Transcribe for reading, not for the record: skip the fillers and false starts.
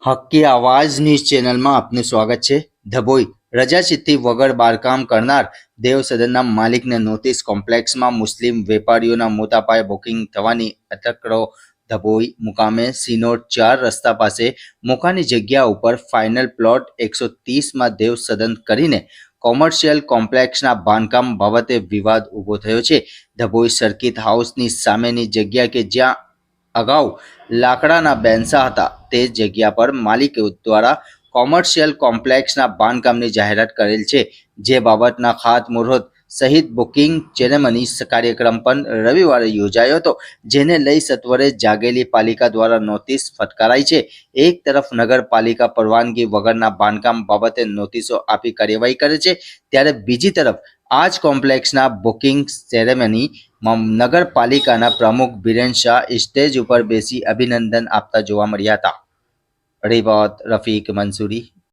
હક્કી આવાજ ન્યૂઝ ચેનલમાં આપનું સ્વાગત છે। ધભોઈ રજા ચિઠ્ઠી વગર બારકામ કરનાર દેવ સદનના માલિકને નોટિસ। કોમ્પ્લેક્સમાં મુસ્લિમ વેપારીઓના મોટા પાયે બુકિંગ થવાની અટકળો। ધભોઈ મુકામે સિનોડ 4 રસ્તા પાસે મોકાની જગ્યા ઉપર ફાઇનલ પ્લોટ 130માં દેવ સદન કરીને કોમર્શિયલ કોમ્પ્લેક્સના બાંધકામ બાબતે વિવાદ ઊભો થયો છે। ધભોઈ સર્કિટ હાઉસની સામેની જગ્યા કે જ્યાં અગાઉ લાકડાના બેન્સા હતા તે જગ્યા પર માલિકો દ્વારા કોમર્શિયલ કોમ્પ્લેક્સના બાંધકામની જાહેરાત કરેલ છે, જે બાબતના ખાતમુહૂર્ત સહિત બુકિંગ સેરેમની કાર્યક્રમ પણ રવિવારે યોજાયો હતો, જેને લઈ સત્વરે જાગેલી પાલિકા દ્વારા નોટિસ ફટકારાઈ છે। એક તરફ નગરપાલિકા પરવાનગી વગરના બાંધકામ બાબતે નોટિસો આપી કાર્યવાહી કરે છે, ત્યારે બીજી તરફ આ જ કોમ્પ્લેક્સના બુકિંગ સેરેમનીમાં નગરપાલિકાના પ્રમુખ બિરેન શાહ સ્ટેજ ઉપર બેસી અભિનંદન આપતા જોવા મળ્યા હતા। રિપોર્ટ રફીક મંસૂરી।